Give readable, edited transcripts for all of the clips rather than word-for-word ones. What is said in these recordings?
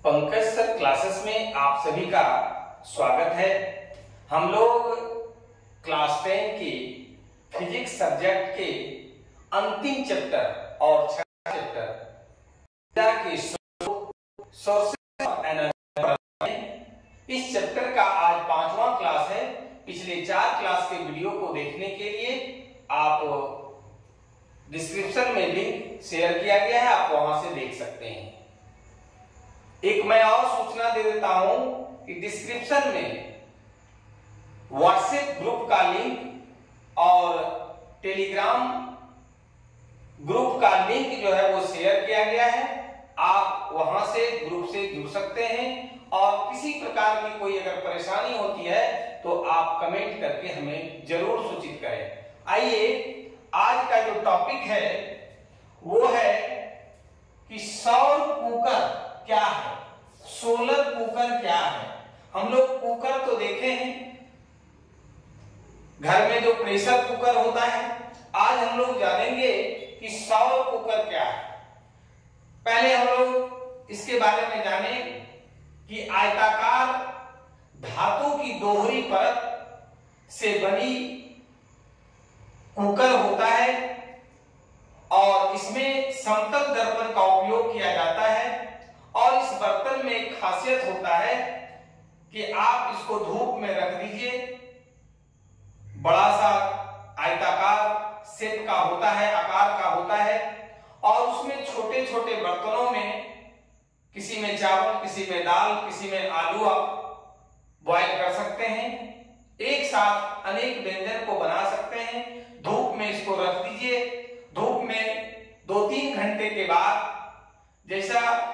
Pankaj sir classes में आप सभी का स्वागत है। हम लोग क्लास 10 के फिजिक्स सब्जेक्ट के अंतिम चैप्टर और छठा चैप्टर के सोर्सेस ऑफ एनर्जी, इस चैप्टर का आज 5वां क्लास है। पिछले 4 क्लास के वीडियो को देखने के लिए आप डिस्क्रिप्शन में लिंक शेयर किया गया है, आप वहां से देख सकते हैं। एक मैं और सूचना दे देता हूं कि डिस्क्रिप्शन में व्हाट्सएप ग्रुप का लिंक और टेलीग्राम ग्रुप का लिंक जो है वो शेयर किया गया है। आप वहां से ग्रुप से जुड़ सकते हैं और किसी प्रकार की कोई अगर परेशानी होती है तो आप कमेंट करके हमें जरूर सूचित करें। आइए आज का जो टॉपिक है वो है कि सौर कुकर क्या है, सोलर कुकर क्या है। हम लोग कुकर तो देखे हैं, घर में जो प्रेशर कुकर होता है। आज हम लोग जानेंगे कि सौर कुकर क्या है। पहले हम लोग इसके बारे में जाने कि आयताकार धातु की दोहरी परत से बनी कुकर होता है और इसमें समतल दर्पण का उपयोग किया जाता है। और इस बर्तन में एक खासियत होता है कि आप इसको धूप में रख दीजिए, बड़ा सा आयताकार शेप का होता है, आकार का होता है, और उसमें छोटे छोटे बर्तनों में किसी में चावल, किसी में दाल, किसी में आलू आप बॉयल कर सकते हैं। एक साथ अनेक व्यंजन को बना सकते हैं। धूप में इसको रख दीजिए। धूप में 2-3 घंटे के बाद जैसा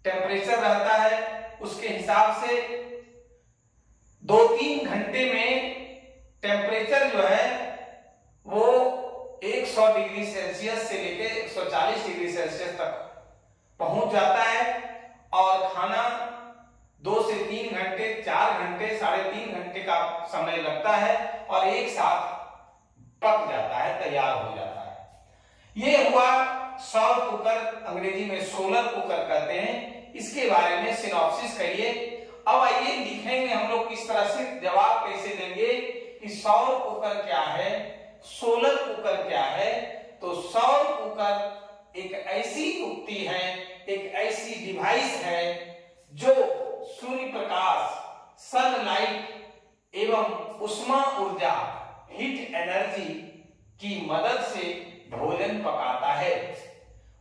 टेम्परेचर रहता है उसके हिसाब से 2-3 घंटे में टेम्परेचर जो है वो 100 डिग्री सेल्सियस से लेकर 140 डिग्री सेल्सियस तक पहुंच जाता है। और खाना 2 से 3 घंटे, 4 घंटे, 3.5 घंटे का समय लगता है और एक साथ पक जाता है, तैयार हो जाता है। ये हुआ सौर कुकर, अंग्रेजी में सोलर कुकर कहते हैं। इसके बारे में सिनॉप्सिस करिए। अब आइए लिखेंगे हम लोग किस तरह से, जवाब कैसे देंगे कि सौर कुकर क्या है, सोलर कुकर क्या है। तो सौर कुकर एक ऐसी युक्ति है, एक ऐसी डिवाइस है जो सूर्य प्रकाश, सनलाइट एवं उष्मा ऊर्जा, हीट एनर्जी की मदद से भोजन पकाता है।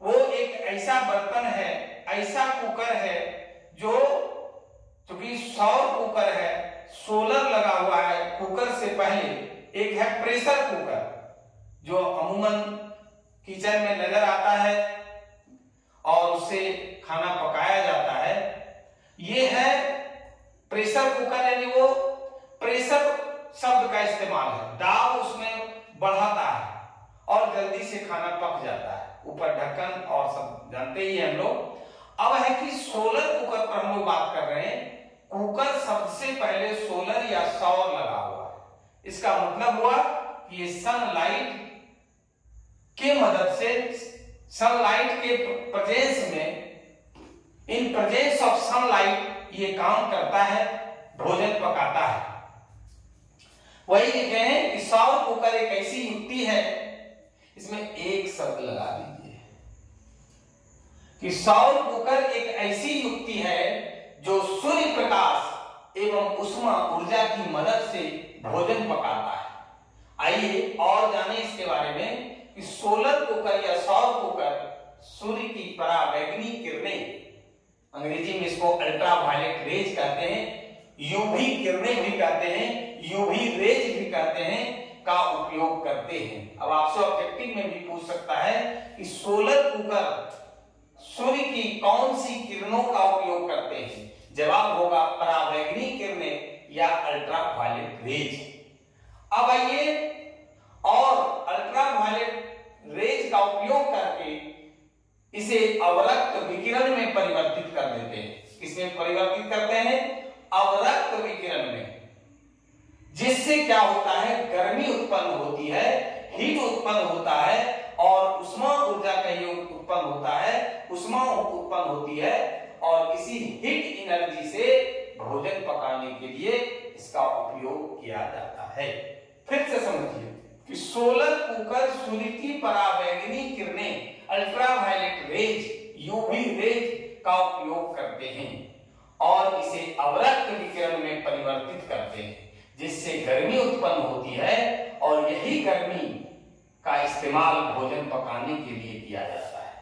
वो एक ऐसा बर्तन है, ऐसा कुकर है जो, क्योंकि सौर कुकर है, सोलर लगा हुआ है कुकर से पहले। एक है प्रेशर कुकर जो अमूमन किचन में नजर आता है और उससे खाना पकाया जाता है। ये है प्रेशर कुकर, यानी वो प्रेशर शब्द का इस्तेमाल है, दाब उसमें बढ़ाता है और जल्दी से खाना पक जाता है। ऊपर ढक्कन और सब जानते ही हैं हम लोग। अब है कि सोलर कुकर पर हम लोग बात कर रहे हैं। कुकर सबसे पहले सोलर या सौर लगा हुआ है। इसका मतलब हुआ कि ये सनलाइट के मदद से, सनलाइट के प्रेजेंस में, इन प्रेजेंस ऑफ सनलाइट ये काम करता है, भोजन पकाता है। वही लिखे हैं कि सौर कुकर एक ऐसी युक्ति है, इसमें एक शब्द लगा दीजिए कि सौर कुकर एक ऐसी युक्ति है जो सूर्य प्रकाश एवं उष्मा ऊर्जा की मदद से भोजन पकाता है। आइए और जाने इसके बारे में कि सोलर कुकर या सौर कुकर सूर्य की परावैंगनी किरणें, अंग्रेजी में इसको अल्ट्रावायलेट रेज कहते हैं, यूवी किरणें भी कहते हैं, यूवी रेज भी कहते हैं, का उपयोग करते हैं। अब आपसे ऑब्जेक्टिव में भी पूछ सकता है कि सोलर कुकर सूर्य की कौन सी किरणों का उपयोग करते हैं। जवाब होगा परावैंगनी किरणें या अल्ट्रावायलेट रेज। अब आइए और अल्ट्रावायलेट रेज का उपयोग करके इसे अवरक्त विकिरण में परिवर्तित कर देते हैं। किसमें परिवर्तित करते हैं? अवरक्त विकिरण में, जिससे क्या होता है, गर्मी उत्पन्न होती है, हीट उत्पन्न होता है और उष्मा ऊर्जा का योग उत्पन्न होता है, उष्मा उत्पन्न होती है और इसी के लिए इसका उपयोग किया जाता है। फिर से समझिए कि सोलर कुकर सूर्य की पराबैंगनी किरणें अल्ट्रावायलेट रेज यूवी रेज का उपयोग करते हैं और इसे अवरक्त विकिरण में परिवर्तित करते हैं, जिससे गर्मी उत्पन्न होती है और यही गर्मी का इस्तेमाल भोजन पकाने के लिए किया जाता है।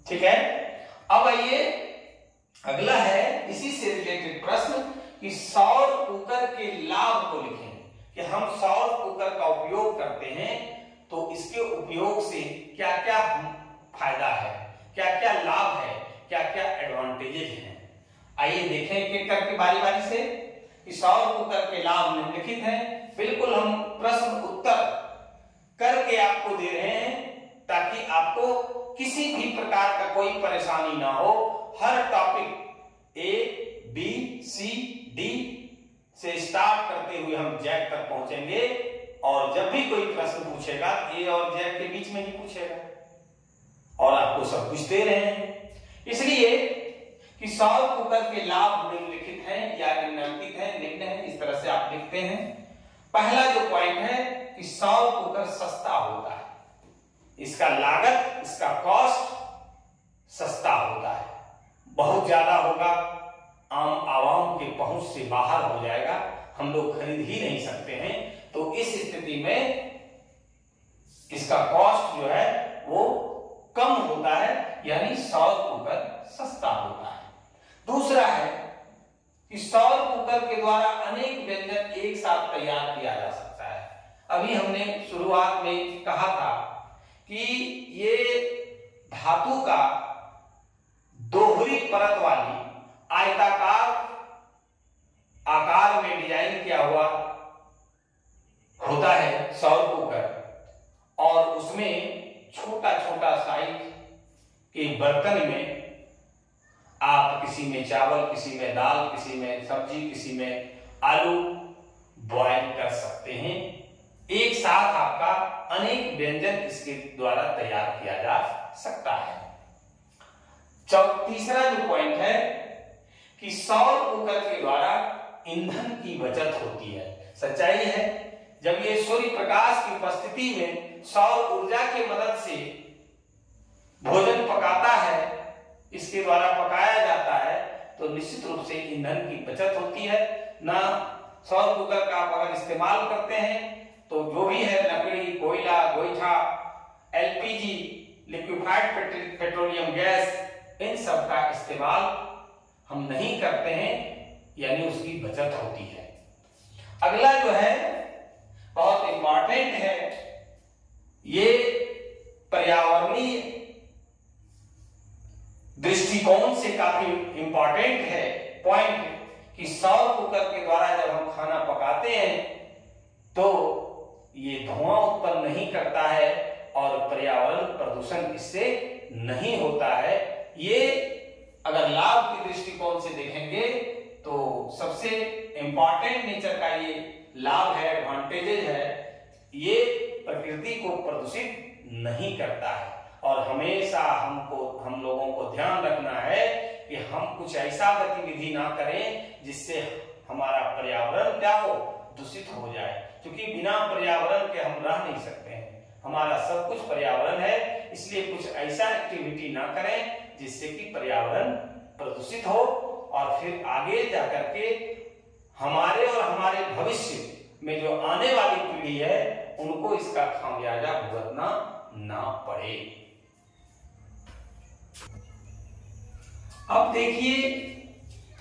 ठीक है, अब आइए अगला है इसी से रिलेटेड प्रश्न कि सौर कुकर के लाभ को लिखें। कि हम सौर कुकर का उपयोग करते हैं तो इसके उपयोग से क्या क्या फायदा है, क्या क्या लाभ है, क्या क्या एडवांटेजेस हैं। आइए देखें एक करके बारी बारी से कि सौर कुकर के लाभ निम्नलिखित हैं। बिल्कुल हम प्रश्न उत्तर करके आपको दे रहे हैं ताकि आपको किसी भी प्रकार का कोई परेशानी ना हो। हर topic A B C D से स्टार्ट करते हुए हम जेड तक पहुंचेंगे और जब भी कोई प्रश्न पूछेगा ए और जेड के बीच में ही पूछेगा और आपको सब कुछ दे रहे हैं। इसलिए कि सौर कुकर के लाभ निम्नलिखित हैं या निम्नलिखित हैं, निम्न है, इस तरह से आप लिखते हैं। पहला जो पॉइंट है कि सौर कुकर सस्ता होता है, इसका लागत, इसका कॉस्ट सस्ता होता है, बहुत ज्यादा होगा, आम आवाम के पहुंच से बाहर हो जाएगा, हम लोग खरीद ही नहीं सकते हैं। तो इस स्थिति में इसका कॉस्ट जो है वो कम होता है, यानी सौर कुकर सस्ता होता है। दूसरा है कि सौर कुकर के द्वारा अनेक व्यंजन एक साथ तैयार किया जा सकता है। अभी हमने शुरुआत में कहा था कि ये धातु का दोहरी परत वाली आयताकार आकार में डिजाइन किया हुआ होता है सौर कुकर और उसमें छोटा छोटा साइज के बर्तन में आप किसी में चावल, किसी में दाल, किसी में सब्जी, किसी में आलू बॉयल कर सकते हैं। एक साथ आपका अनेक व्यंजन इसके द्वारा तैयार किया जा सकता है। तीसरा जो पॉइंट है कि सौर कुकर के द्वारा ईंधन की बचत होती है। सच्चाई है, जब ये सूर्य प्रकाश की उपस्थिति में सौर ऊर्जा की मदद से भोजन पकाता है, इसके द्वारा पकाया जाता है, तो निश्चित रूप से ईंधन की बचत होती है। ना सौर कुकर का आप अगर इस्तेमाल करते हैं तो जो भी है लकड़ी, कोयला, गोईठा, एलपीजी, लिक्विफाइड पेट्रोलियम गैस, इन सब का इस्तेमाल हम नहीं करते हैं, यानी उसकी बचत होती है। अगला जो है बहुत इंपॉर्टेंट है, ये पर्यावरणीय दृष्टिकोण से काफी इंपॉर्टेंट है पॉइंट कि सौर कुकर के द्वारा जब हम खाना पकाते हैं तो ये धुआं उत्पन्न नहीं करता है और पर्यावरण प्रदूषण इससे नहीं होता है। ये अगर लाभ के दृष्टिकोण से देखेंगे तो सबसे इंपॉर्टेंट नेचर का ये लाभ है, एडवांटेजेस है। ये प्रकृति को प्रदूषित नहीं करता है और हमेशा हम लोगों को ध्यान रखना है कि हम कुछ ऐसा गतिविधि ना करें जिससे हमारा पर्यावरण क्या हो, दूषित हो जाए, क्योंकि बिना पर्यावरण के हम रह नहीं सकते हैं। हमारा सब कुछ पर्यावरण है, इसलिए कुछ ऐसा एक्टिविटी ना करें जिससे कि पर्यावरण प्रदूषित हो और फिर आगे जाकर के हमारे और हमारे भविष्य में जो आने वाली पीढ़ी है उनको इसका खामियाजा भुगतना ना पड़े। अब देखिए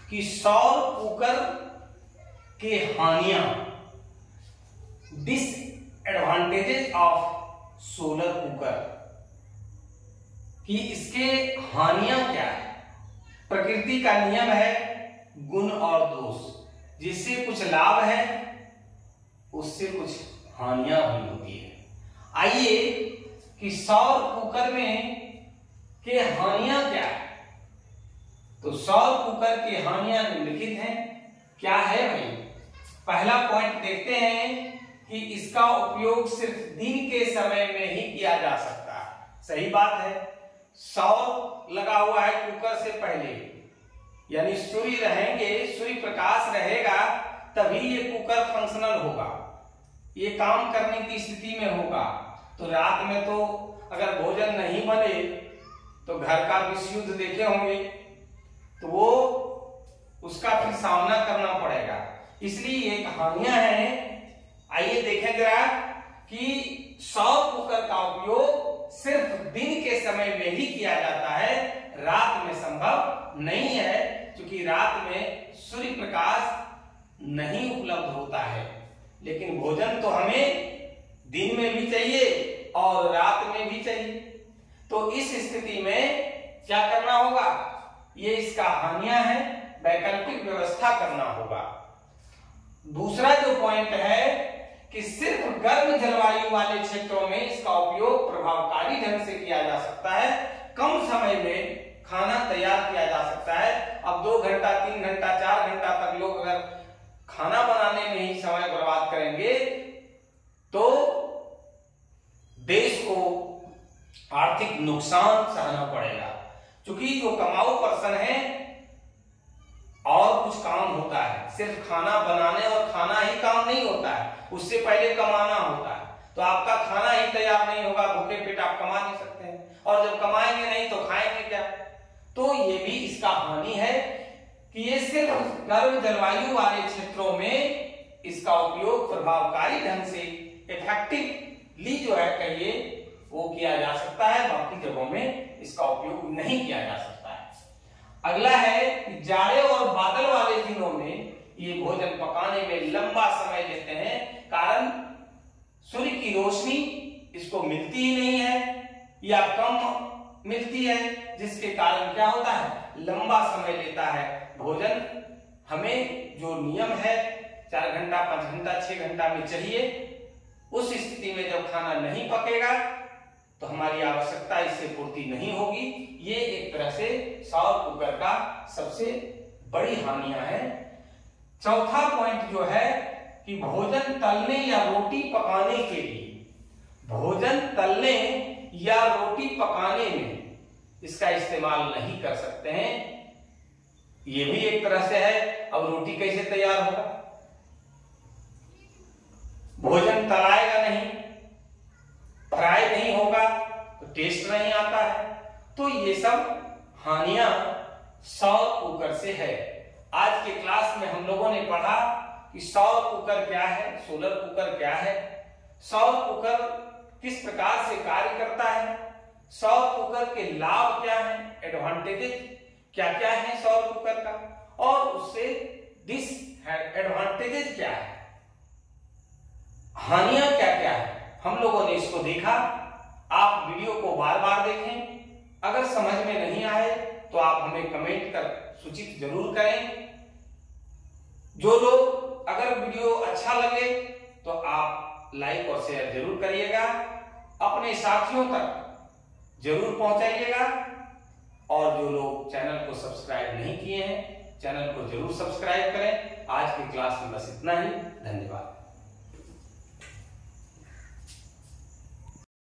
कि सौर कुकर के हानियां, डिसएडवांटेजेस ऑफ सोलर कुकर कि इसके हानियां क्या है। प्रकृति का नियम है गुण और दोष, जिससे कुछ लाभ है उससे कुछ हानियां भी होती है। आइए कि सौर कुकर में के हानियां क्या है। तो सौर कुकर की हानियां निम्नलिखित हैं। क्या है भाई? पहला पॉइंट देखते हैं कि इसका उपयोग सिर्फ दिन के समय में ही किया जा सकता है। सही बात है, सौर लगा हुआ है कुकर से पहले, यानी सूर्य रहेंगे, सूर्य प्रकाश रहेगा तभी ये कुकर फंक्शनल होगा, ये काम करने की स्थिति में होगा। तो रात में तो अगर भोजन नहीं बने तो घर का विश्व युद्ध देखे होंगे, तो वो उसका फिर सामना करना पड़ेगा। इसलिए ये कहानियां हैं। आइए देखें जरा कि सौर कुकर का उपयोग सिर्फ दिन के समय में ही किया जाता है, रात में संभव नहीं है, क्योंकि रात में सूर्य प्रकाश नहीं उपलब्ध होता है। लेकिन भोजन तो हमें दिन में भी चाहिए और रात में भी चाहिए। तो इस स्थिति में क्या करना होगा, ये इसका हानियां है, वैकल्पिक व्यवस्था करना होगा। दूसरा जो पॉइंट है कि सिर्फ गर्म जलवायु वाले क्षेत्रों में इसका उपयोग प्रभावकारी ढंग से किया जा सकता है, कम समय में खाना तैयार किया जा सकता है। अब 2 घंटा 3 घंटा 4 घंटा तक लोग अगर खाना बनाने में ही समय बर्बाद करेंगे तो देश को आर्थिक नुकसान सहना पड़ेगा, क्योंकि जो कमाऊ पर्सन है और कुछ काम होता है, सिर्फ खाना बनाने और खाना ही काम नहीं होता है, उससे पहले कमाना होता है। तो आपका खाना ही तैयार नहीं होगा, भूखे पेट आप कमा नहीं सकते हैं, और जब कमाएंगे नहीं तो खाएंगे क्या। तो ये भी इसका हानि है कि ये सिर्फ गर्म जलवायु वाले क्षेत्रों में इसका उपयोग प्रभावकारी ढंग से इफेक्टिवली जो है कहिए वो किया जा सकता है, बाकी जगहों में इसका उपयोग नहीं किया जा सकता है। अगला है कि जाड़े और बादल वाले दिनों में ये भोजन पकाने में लंबा समय लेते हैं, कारण सूर्य की रोशनी इसको मिलती ही नहीं है या कम मिलती है, जिसके कारण क्या होता है, लंबा समय लेता है भोजन। हमें जो नियम है 4 घंटा 5 घंटा 6 घंटा में चाहिए, उस स्थिति में जब खाना नहीं पकेगा तो हमारी आवश्यकता इससे पूर्ति नहीं होगी। ये एक तरह से सौर कुकर का सबसे बड़ी हानियां है। चौथा पॉइंट जो है कि भोजन तलने या रोटी पकाने के लिए, भोजन तलने या रोटी पकाने में इसका इस्तेमाल नहीं कर सकते हैं। ये भी एक तरह से है। अब रोटी कैसे तैयार होगा, भोजन तलाएगा नहीं, फ्राई नहीं होगा तो टेस्ट नहीं आता है। तो ये सब हानियां सौर कुकर से है। आज के क्लास में हम लोगों ने पढ़ा कि सौर कुकर क्या है, सोलर कुकर क्या है, सौर कुकर किस प्रकार से कार्य करता है, सौर कुकर के लाभ क्या हैं, एडवांटेजेस क्या क्या है सौर कुकर का, और उससे डिसएडवांटेजेस क्या है, हानियां क्या क्या है, हम लोगों ने इसको देखा। आप वीडियो को बार बार देखें। अगर समझ में नहीं आए तो आप हमें कमेंट कर सूचित जरूर करें। जो लोग अगर वीडियो अच्छा लगे तो आप लाइक और शेयर जरूर करिएगा, अपने साथियों तक जरूर पहुंचाइएगा, और जो लोग चैनल को सब्सक्राइब नहीं किए हैं चैनल को जरूर सब्सक्राइब करें। आज की क्लास में बस इतना ही। धन्यवाद।